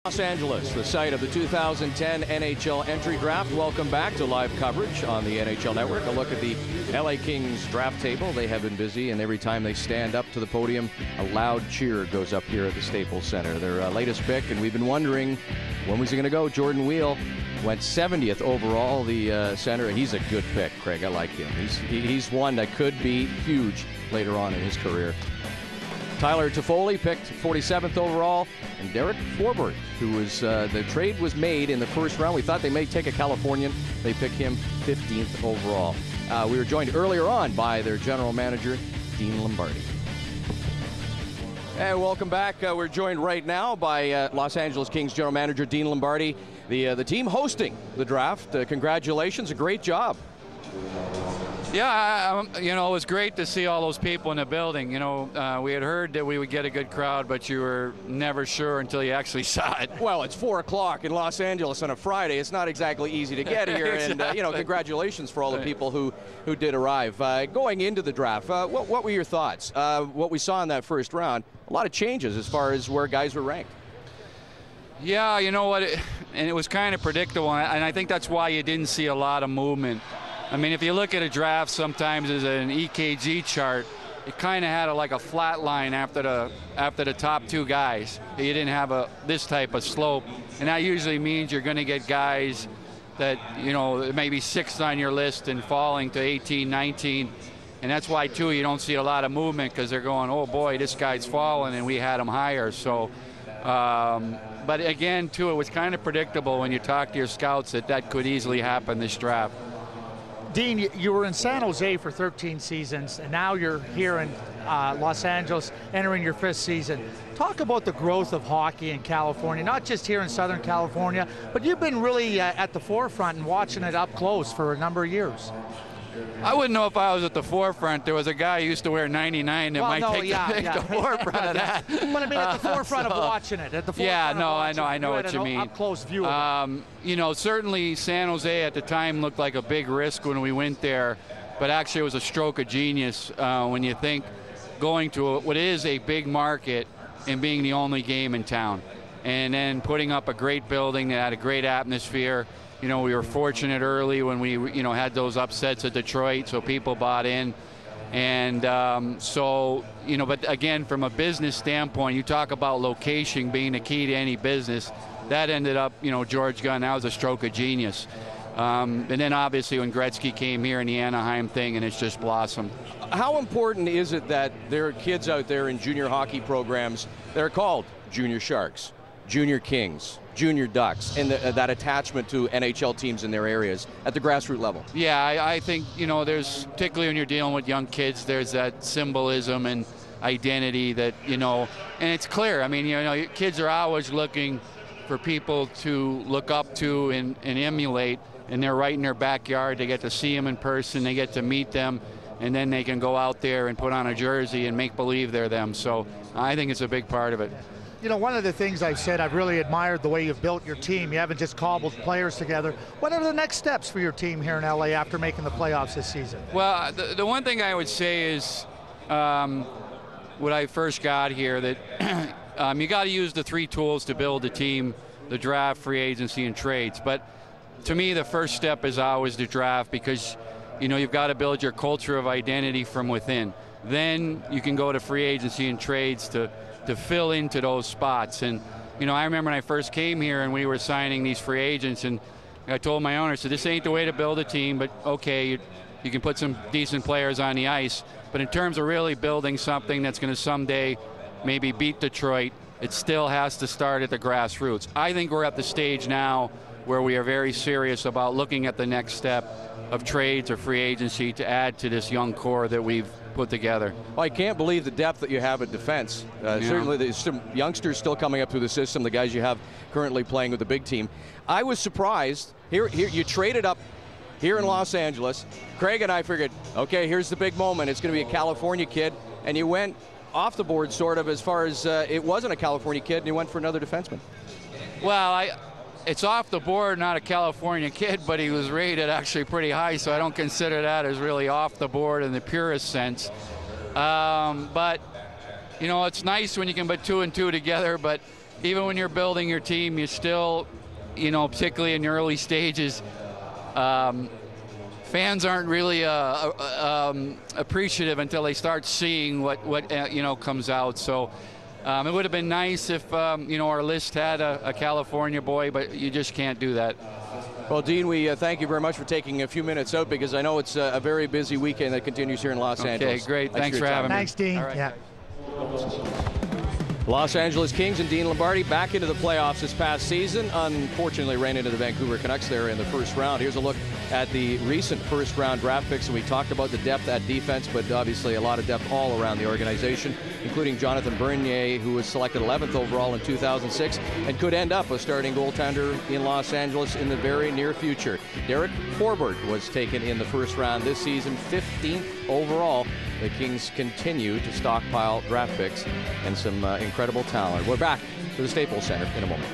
Los Angeles, the site of the 2010 NHL entry draft. Welcome back to live coverage on the NHL Network. A look at the LA Kings draft table. They have been busy, and every time they stand up to the podium, a loud cheer goes up here at the Staples Center. Their latest pick, and we've been wondering, when was he going to go? Jordan Wheel went 70th overall, the center. He's a good pick, Craig. I like him. He's one that could be huge later on in his career. Tyler Toffoli picked 47th overall, and Derek Forbort, who was the trade was made in the first round. We thought they may take a Californian. They picked him 15th overall. We were joined earlier on by their general manager, Dean Lombardi. And welcome back. We're joined right now by Los Angeles Kings general manager Dean Lombardi, the team hosting the draft. Congratulations, a great job. Yeah, you know, it was great to see all those people in the building. You know, we had heard that we would get a good crowd, but you were never sure until you actually saw it. Well, it's 4 o'clock in Los Angeles on a Friday. It's not exactly easy to get here. Exactly. And, you know, congratulations for all the people who did arrive. Going into the draft, what were your thoughts? What we saw in that first round, a lot of changes as far as where guys were ranked. Yeah, you know what, and it was kind of predictable, and I think that's why you didn't see a lot of movement. I mean, if you look at a draft sometimes as an EKG chart, it kind of had like a flat line after the top two guys. You didn't have this type of slope, and that usually means you're going to get guys that, you know, maybe 6th on your list and falling to 18, 19, and that's why too you don't see a lot of movement, because they're going, oh boy, this guy's falling, and we had him higher. So, but again too, it was kind of predictable when you talk to your scouts that could easily happen this draft. Dean, you were in San Jose for 13 seasons, and now you're here in Los Angeles, entering your 5th season. Talk about the growth of hockey in California, not just here in Southern California, but you've been really at the forefront and watching it up close for a number of years. I wouldn't know if I was at the forefront. There was a guy who used to wear 99 that might take the forefront of that. But I mean, at the forefront of watching it. At the forefront yeah, no, I know what you mean. Up close view of it. You know, certainly San Jose at the time looked like a big risk when we went there, but actually it was a stroke of genius when you think going to what is a big market and being the only game in town, and then putting up a great building that had a great atmosphere. You know, we were fortunate early when we, you know, had those upsets at Detroit, so people bought in. And so, you know, but again, from a business standpoint, you talk about location being the key to any business. That ended up, you know, George Gunn, that was a stroke of genius. And then obviously when Gretzky came here in the Anaheim thing, and it's just blossomed. How important is it that there are kids out there in junior hockey programs that are called Junior Sharks, Junior Kings, Junior Ducks, and that attachment to NHL teams in their areas at the grassroots level? Yeah, I think, you know, there's, particularly when you're dealing with young kids, there's that symbolism and identity that, you know, and it's clear. I mean, you know, kids are always looking for people to look up to and emulate, and they're right in their backyard. They get to see them in person, they get to meet them, and then they can go out there and put on a jersey and make believe they're them. So I think it's a big part of it. You know, one of the things I've said, I've really admired the way you've built your team. You haven't just cobbled players together. What are the next steps for your team here in LA after making the playoffs this season? Well, the one thing I would say is when I first got here, that you got to use the 3 tools to build a team: the draft, free agency, and trades. But to me, the first step is always the draft, because, you know, you've got to build your culture of identity from within. Then you can go to free agency and trades to fill into those spots. And, you know, I remember when I first came here and we were signing these free agents, and I told my owner, so this ain't the way to build a team, but okay, you can put some decent players on the ice, but in terms of really building something that's going to someday maybe beat Detroit, it still has to start at the grassroots. I think we're at the stage now where we are very serious about looking at the next step of trades or free agency to add to this young core that we've put together. Well, I can't believe the depth that you have at defense. Yeah. Certainly there's some youngsters still coming up through the system, the guys you have currently playing with the big team. I was surprised. Here you traded up here in Los Angeles. Craig and I figured, okay, here's the big moment. It's going to be a California kid. And you went off the board sort of as far as it wasn't a California kid, and you went for another defenseman. Well, it's off the board, not a California kid, but he was rated actually pretty high, so I don't consider that as really off the board in the purest sense. But, you know, it's nice when you can put 2 and 2 together, but even when you're building your team, you still, you know, particularly in the early stages, fans aren't really appreciative until they start seeing what you know, comes out. So it would have been nice if you know, our list had a California boy, but you just can't do that. Well, Dean, we thank you very much for taking a few minutes out, because I know it's a very busy weekend that continues here in Los Angeles. Okay, great. Thanks for having me. Thanks, Dean. All right. Yeah. Los Angeles Kings and Dean Lombardi back into the playoffs this past season. Unfortunately, ran into the Vancouver Canucks there in the first round. Here's a look at the recent first-round draft picks. And we talked about the depth at defense, but obviously a lot of depth all around the organization, including Jonathan Bernier, who was selected 11th overall in 2006 and could end up a starting goaltender in Los Angeles in the very near future. Derek Forbort was taken in the first round this season, 15th overall. The Kings continue to stockpile draft picks and some incredible talent. We're back to the Staples Center in a moment.